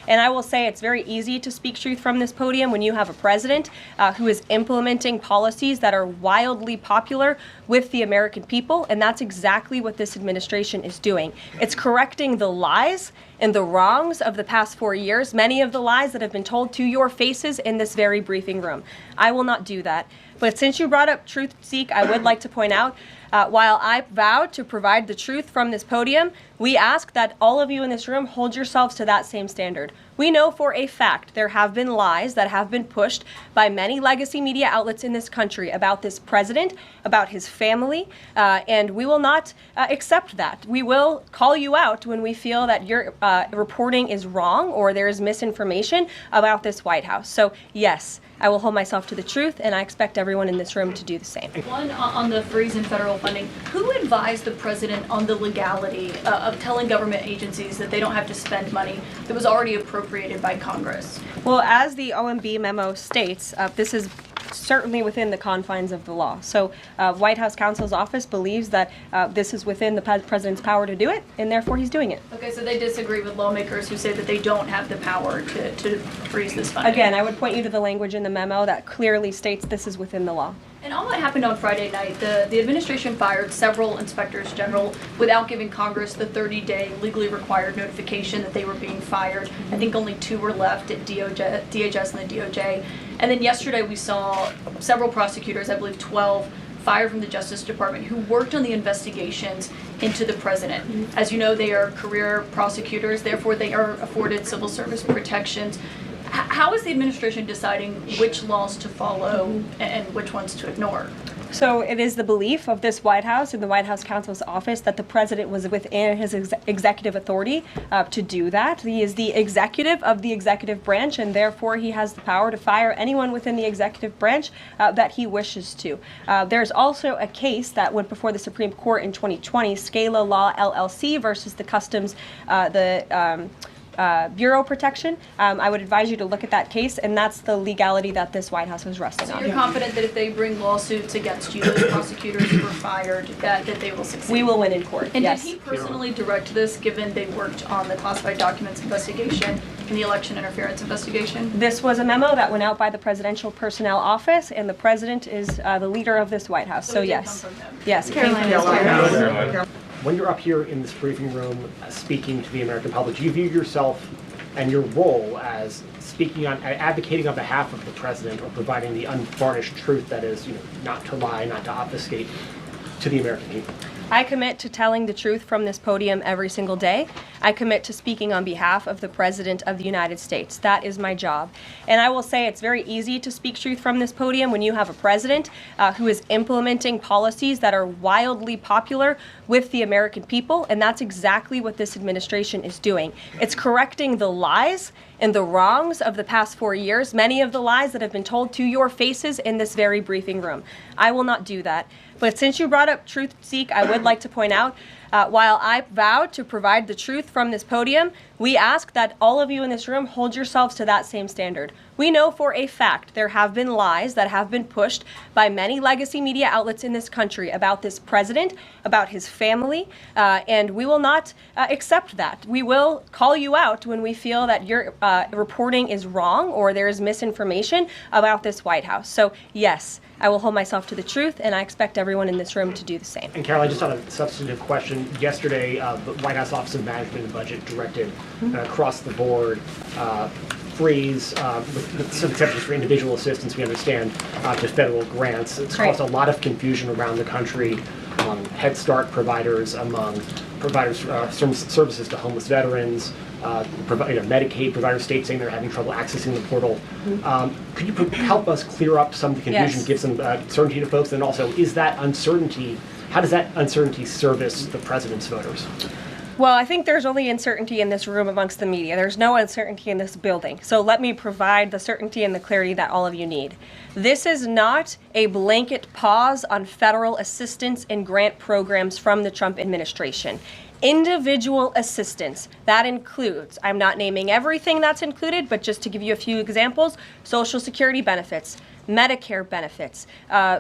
And I will say it's very easy to speak truth from this podium when you have a president who is implementing policies that are wildly popular with the American people, and that's exactly what this administration is doing. It's correcting the lies and the wrongs of the past 4 years, many of the lies that have been told to your faces in this very briefing room. I will not do that. But since you brought up Truth Seek, I would like to point out, while I vowed to provide the truth from this podium, we ask that all of you in this room hold yourselves to that same standard. We know for a fact there have been lies that have been pushed by many legacy media outlets in this country about this president, about his family, and we will not accept that. We will call you out when we feel that your reporting is wrong or there is misinformation about this White House. So yes, I will hold myself to the truth, and I expect everyone in this room to do the same. One, on the freeze in federal funding, who advised the president on the legality of telling government agencies that they don't have to spend money that was already appropriated by Congress? Well, as the OMB memo states, this is certainly within the confines of the law. So White House counsel's office believes that this is within the president's power to do it, and therefore he's doing it. Okay, so they disagree with lawmakers who say that they don't have the power to freeze this funding. Again, I would point you to the language in the memo that clearly states this is within the law. And all that happened on Friday night. The administration fired several inspectors general without giving Congress the 30-day legally required notification that they were being fired. I think only 2 were left at DHS and the DOJ. And then yesterday we saw several prosecutors, I believe 12, fired from the Justice Department who worked on the investigations into the president. As you know, they are career prosecutors, therefore they are afforded civil service protections. How is the administration deciding which laws to follow and which ones to ignore? So it is the belief of this White House and the White House counsel's office that the president was within his executive authority to do that. He is the executive of the executive branch, and therefore he has the power to fire anyone within the executive branch that he wishes to. There's also a case that went before the Supreme Court in 2020, Scala Law LLC versus the Customs, Bureau Protection. I would advise you to look at that case, and that's the legality that this White House was resting on. So you're confident that if they bring lawsuits against you, those prosecutors who were fired, that they will succeed? We will win in court, and yes. Did he personally direct this, given they worked on the classified documents investigation and the election interference investigation? This was a memo that went out by the Presidential Personnel Office, and the president is the leader of this White House. So yes. Yes, Karoline. When you're up here in this briefing room speaking to the American public, do you view yourself and your role as advocating on behalf of the president or providing the unvarnished truth that is, not to lie, not to obfuscate to the American people? I commit to telling the truth from this podium every single day. I commit to speaking on behalf of the President of the United States. That is my job. And I will say it's very easy to speak truth from this podium when you have a president who is implementing policies that are wildly popular with the American people, and that's exactly what this administration is doing. It's correcting the lies and the wrongs of the past 4 years, many of the lies that have been told to your faces in this very briefing room. I will not do that. But since you brought up Truth Seek, I would like to point out, while I vowed to provide the truth from this podium, we ask that all of you in this room hold yourselves to that same standard. We know for a fact there have been lies that have been pushed by many legacy media outlets in this country about this president, about his family, and we will not accept that. We will call you out when we feel that your reporting is wrong or there is misinformation about this White House. So yes, I will hold myself to the truth, and I expect everyone in this room to do the same. And Karoline, just on a substantive question, yesterday the White House Office of Management and Budget directed across the board freeze, with some exceptions for individual assistance, we understand, to federal grants. It's caused a lot of confusion around the country among Head Start providers, among providers services to homeless veterans, Medicaid providers, states saying they're having trouble accessing the portal. Could you help us clear up some of the confusion, Yes. give some certainty to folks, and also is that uncertainty, how does that uncertainty service the president's voters? Well, I think there's only uncertainty in this room amongst the media. There's no uncertainty in this building. So let me provide the certainty and the clarity that all of you need. This is not a blanket pause on federal assistance and grant programs from the Trump administration. Individual assistance, that includes, I'm not naming everything that's included, but just to give you a few examples, Social Security benefits, Medicare benefits,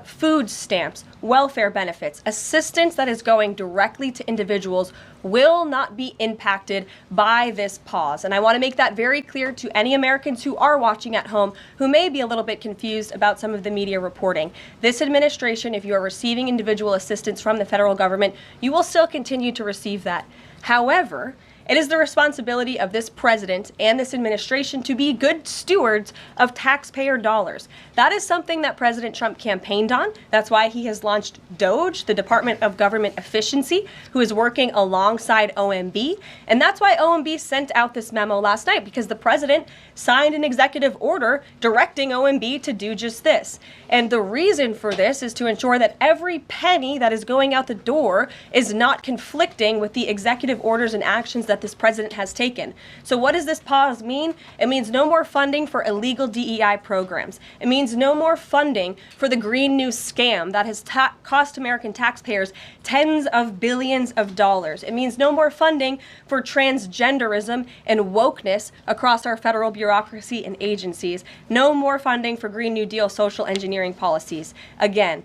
food stamps, welfare benefits, assistance that is going directly to individuals will not be impacted by this pause. And I want to make that very clear to any Americans who are watching at home who may be a little bit confused about some of the media reporting. This administration, if you are receiving individual assistance from the federal government, you will still continue to receive that. However, it is the responsibility of this president and this administration to be good stewards of taxpayer dollars. That is something that President Trump campaigned on. That's why he has launched DOGE, the Department of Government Efficiency, who is working alongside OMB. And that's why OMB sent out this memo last night, because the president signed an executive order directing OMB to do just this. And the reason for this is to ensure that every penny that is going out the door is not conflicting with the executive orders and actions that this president has taken. So what does this pause mean? It means no more funding for illegal DEI programs. It means no more funding for the Green New scam that has cost American taxpayers tens of billions of dollars. It means no more funding for transgenderism and wokeness across our federal bureaucracy and agencies. No more funding for Green New Deal social engineering policies. Again,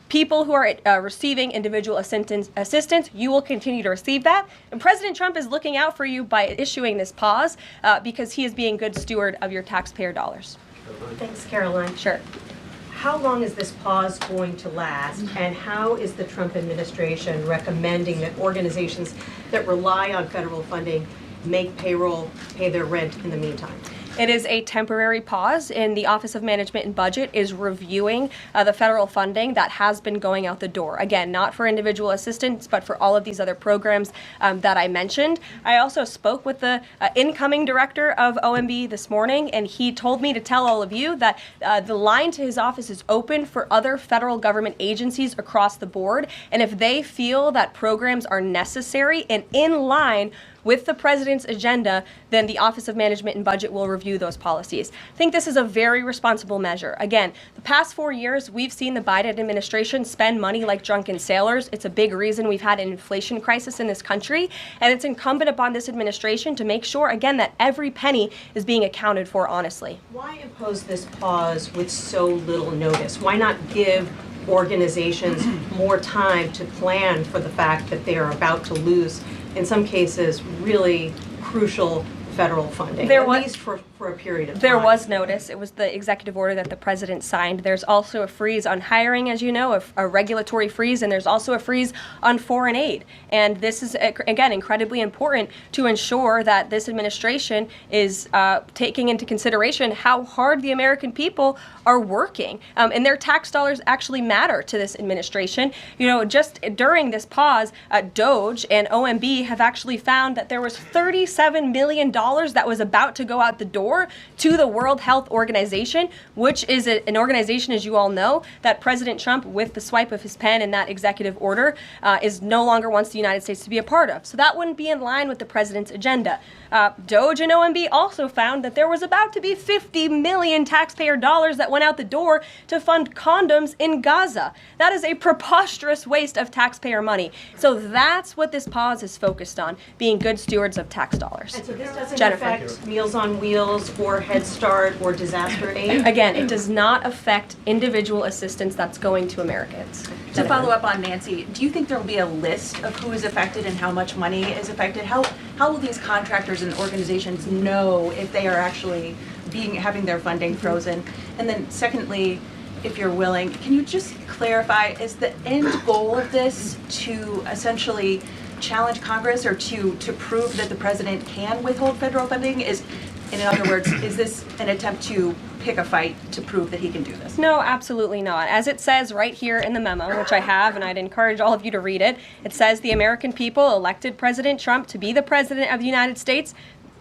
people who are receiving individual assistance, you will continue to receive that. And President Trump is looking out for you by issuing this pause because he is being good steward of your taxpayer dollars. Thanks, Karoline. Sure. How long is this pause going to last, and how is the Trump administration recommending that organizations that rely on federal funding make payroll, pay their rent in the meantime? It is a temporary pause, and the Office of Management and Budget is reviewing the federal funding that has been going out the door. Again, not for individual assistance, but for all of these other programs that I mentioned. I also spoke with the incoming director of OMB this morning, and he told me to tell all of you that the line to his office is open for other federal government agencies across the board, and if they feel that programs are necessary and in line with the president's agenda, then the Office of Management and Budget will review those policies. I think this is a very responsible measure. Again, the past 4 years, we've seen the Biden administration spend money like drunken sailors. It's a big reason we've had an inflation crisis in this country, and it's incumbent upon this administration to make sure, again, that every penny is being accounted for honestly. Why impose this pause with so little notice? Why not give organizations more time to plan for the fact that they are about to lose, in some cases, really crucial federal funding, at least for a period of time? There was notice. It was the executive order that the president signed. There's also a freeze on hiring, as you know, a regulatory freeze, and there's also a freeze on foreign aid. And this is, again, incredibly important to ensure that this administration is taking into consideration how hard the American people are working. And their tax dollars actually matter to this administration. You know, just during this pause, DOGE and OMB have actually found that there was $37 million that was about to go out the door to the World Health Organization, which is an organization, as you all know, that President Trump, with the swipe of his pen in that executive order, is no longer wants the United States to be a part of. So that wouldn't be in line with the president's agenda. DOGE and OMB also found that there was about to be 50 million taxpayer dollars that went out the door to fund condoms in Gaza. That is a preposterous waste of taxpayer money. So that's what this pause is focused on, being good stewards of tax dollars. And so this doesn't Jennifer. affect Meals on Wheels or Head Start or disaster aid? Again, it does not affect individual assistance that's going to Americans. To follow up on Nancy, do you think there will be a list of who is affected and how much money is affected? How will these contractors and organizations know if they are actually having their funding frozen? And then secondly, if you're willing, can you just clarify, is the end goal of this to essentially challenge Congress or to prove that the president can withhold federal funding? In other words, is this an attempt to pick a fight to prove that he can do this? No, absolutely not. As it says right here in the memo, which I have, and I'd encourage all of you to read it, it says the American people elected President Trump to be the president of the United States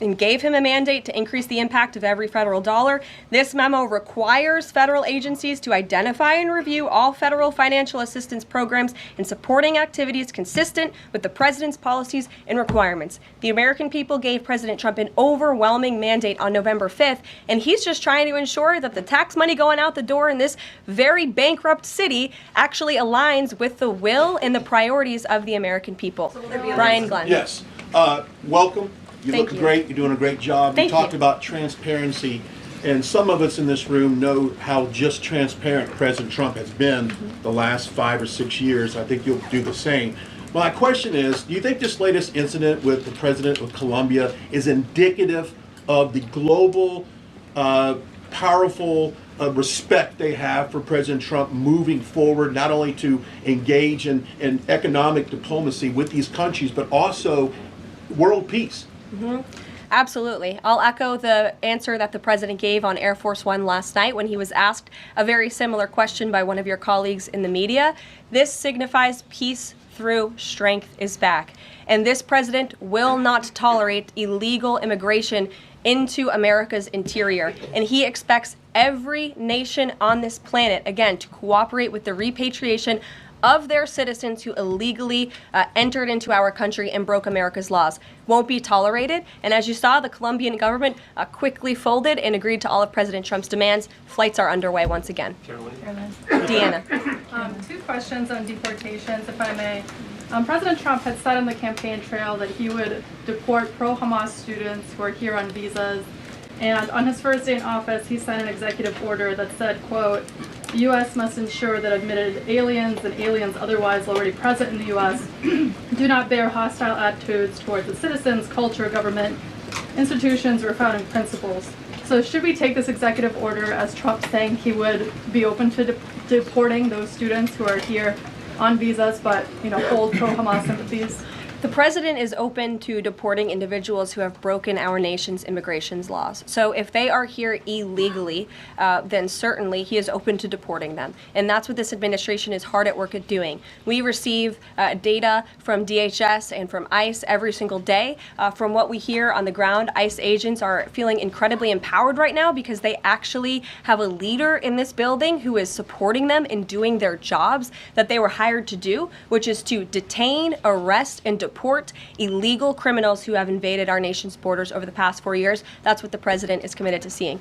and gave him a mandate to increase the impact of every federal dollar. This memo requires federal agencies to identify and review all federal financial assistance programs and supporting activities consistent with the president's policies and requirements. The American people gave President Trump an overwhelming mandate on November 5th, and he's just trying to ensure that the tax money going out the door in this very bankrupt city actually aligns with the will and the priorities of the American people. Brian Glenn. Yes. Welcome. You Thank look you. great. You're doing a great job. Thank you talked you. about transparency. And some of us in this room know how just transparent President Trump has been the last 5 or 6 years. I think you'll do the same. My question is, do you think this latest incident with the president of Colombia is indicative of the global, powerful respect they have for President Trump moving forward, not only to engage in economic diplomacy with these countries, but also world peace? Absolutely. I'll echo the answer that the president gave on Air Force One last night when he was asked a very similar question by one of your colleagues in the media. This signifies peace through strength is back. And this president will not tolerate illegal immigration into America's interior. And he expects every nation on this planet, again, to cooperate with the repatriation of their citizens who illegally entered into our country and broke America's laws. Won't be tolerated. And as you saw, the Colombian government quickly folded and agreed to all of President Trump's demands. Flights are underway once again. Karoline. Deanna. Two questions on deportations, if I may. President Trump had said on the campaign trail that he would deport pro-Hamas students who are here on visas. And on his first day in office, he signed an executive order that said, quote, "The U.S. must ensure that admitted aliens and aliens otherwise already present in the U.S. do not bear hostile attitudes towards the citizens, culture, government, institutions, or founding principles." So should we take this executive order as Trump saying he would be open to deporting those students who are here on visas but, hold pro-Hamas sympathies? The president is open to deporting individuals who have broken our nation's immigration laws. So if they are here illegally, then certainly he is open to deporting them. And that's what this administration is hard at work at doing. We receive data from DHS and from ICE every single day. From what we hear on the ground, ICE agents are feeling incredibly empowered right now because they actually have a leader in this building who is supporting them in doing their jobs that they were hired to do, which is to detain, arrest, and deport illegal criminals who have invaded our nation's borders over the past 4 years. That's what the president is committed to seeing.